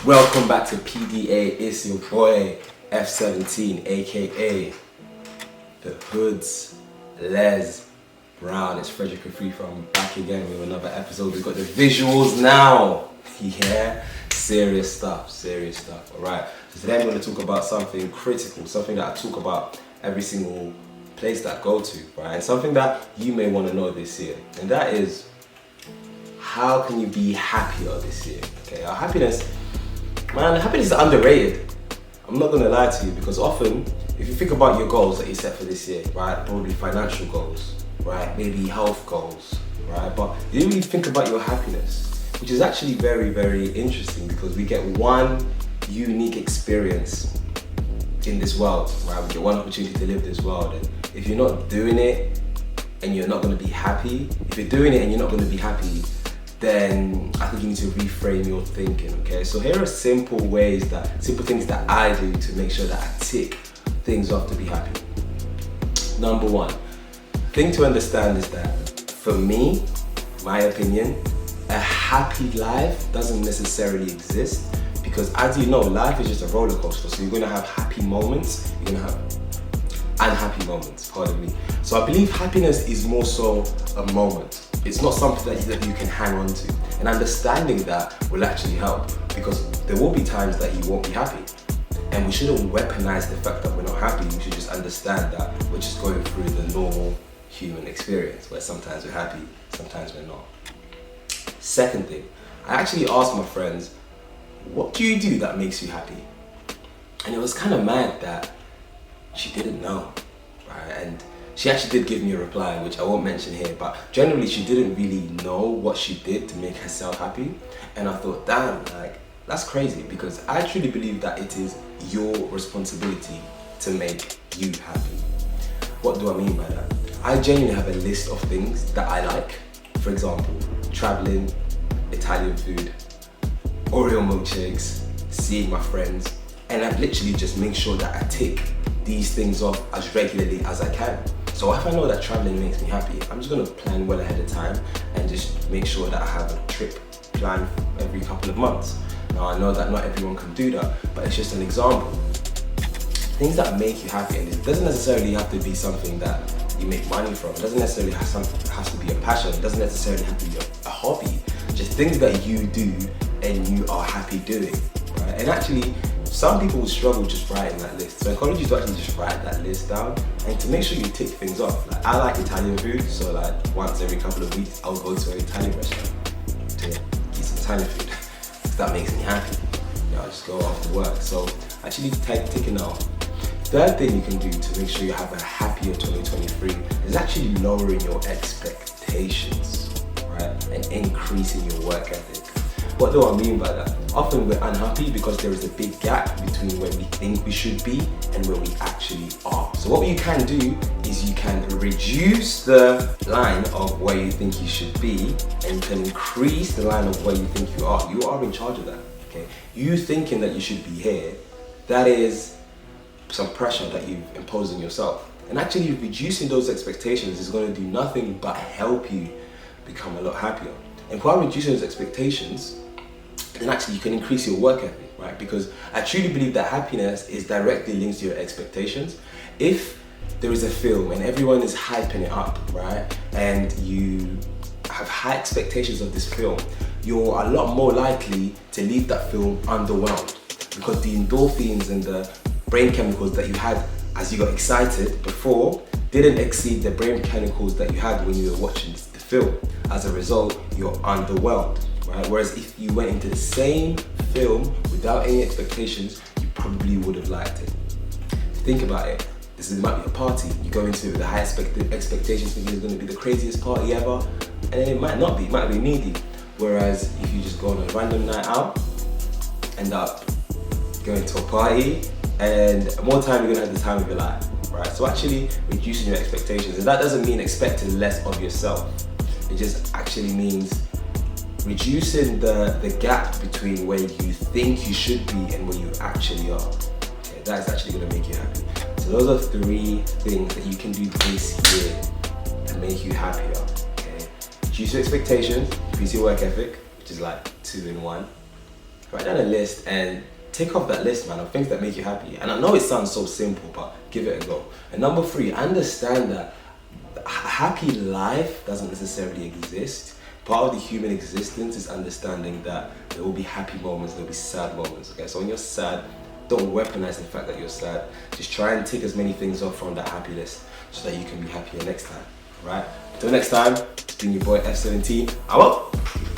Welcome back to PDA. It's your boy F17, aka the Hood's Les Brown. It's Frederick Afrifa. I'm back again with another episode. We've got the visuals now. Yeah, serious stuff. Alright, so today I'm going to talk about something critical, something that I talk about every single place that I go to, right? And something that you may want to know this year, and that is, how can you be happier this year? Okay, our happiness is underrated. I'm not gonna lie to you, because often, if you think about your goals that you set for this year, right, probably financial goals, right, maybe health goals, right, but you didn't really think about your happiness, which is actually very, very interesting, because we get one unique experience in this world, right? We get one opportunity to live this world, and if you're not doing it and you're not gonna be happy, if you're doing it and you're not gonna be happy, then I think you need to reframe your thinking, okay? So here are simple things that I do to make sure that I tick things off to be happy. Number one, thing to understand is that for me, my opinion, a happy life doesn't necessarily exist, because as you know, life is just a roller coaster. So you're gonna have happy moments, you're gonna have unhappy moments, pardon me. So I believe happiness is more so a moment. It's not something that you can hang on to. And understanding that will actually help, because there will be times that you won't be happy. And we shouldn't weaponize the fact that we're not happy. We should just understand that we're just going through the normal human experience, where sometimes we're happy, sometimes we're not. Second thing, I actually asked my friends, what do you do that makes you happy? And it was kind of mad that she didn't know, right? And she actually did give me a reply, which I won't mention here, but generally she didn't really know what she did to make herself happy. And I thought, damn, like, that's crazy, because I truly believe that it is your responsibility to make you happy. What do I mean by that? I genuinely have a list of things that I like. For example, traveling, Italian food, Oreo milkshakes, seeing my friends, and I literally just make sure that I tick these things off as regularly as I can. So if I know that traveling makes me happy, I'm just gonna plan well ahead of time and just make sure that I have a trip planned every couple of months. Now I know that not everyone can do that, but it's just an example. Things that make you happy, and it doesn't necessarily have to be something that you make money from. It doesn't necessarily has to be a passion. It doesn't necessarily have to be a hobby. Just things that you do and you are happy doing, right? And actually, some people will struggle just writing that list. So I encourage you to actually just write that list down and to make sure you tick things off. Like, I like Italian food, so like once every couple of weeks, I'll go to an Italian restaurant to eat some Italian food. Because that makes me happy. I'll just go after work. So actually ticking it off. Third thing you can do to make sure you have a happier 2023 is actually lowering your expectations, right? And increasing your work ethic. What do I mean by that? Often we're unhappy because there is a big gap between where we think we should be and where we actually are. So what you can do is you can reduce the line of where you think you should be, and you can increase the line of where you think you are. You are in charge of that, okay? You thinking that you should be here, that is some pressure that you've imposed on yourself. And actually reducing those expectations is going to do nothing but help you become a lot happier. And while reducing those expectations, then actually you can increase your work ethic, right? Because I truly believe that happiness is directly linked to your expectations. If there is a film and everyone is hyping it up, right, and you have high expectations of this film, you're a lot more likely to leave that film underwhelmed, because the endorphins and the brain chemicals that you had as you got excited before didn't exceed the brain chemicals that you had when you were watching the film. As a result, you're underwhelmed, right? Whereas if you went into the same film without any expectations, you probably would have liked it. Think about it. This might be a party. You go into the high expectations thinking it's going to be the craziest party ever, and it might not be. It might be needy. Whereas if you just go on a random night out, end up going to a party, and more time you're going to have the time of your life, right? So actually reducing your expectations, and that doesn't mean expecting less of yourself. It just actually means reducing the gap between where you think you should be and where you actually are. Okay, that is actually going to make you happy. So those are 3 things that you can do this year to make you happier. Okay, reduce your expectations, increase your work ethic, which is like 2 in 1, Write down a list and tick off that list, man, of things that make you happy. And I know it sounds so simple, but give it a go. And number 3, understand that a happy life doesn't necessarily exist. Part of the human existence is understanding that there will be happy moments, there will be sad moments, okay? So when you're sad, don't weaponize the fact that you're sad. Just try and tick as many things off from that happy list so that you can be happier next time, right? Until next time, it's been your boy F17. I'm out!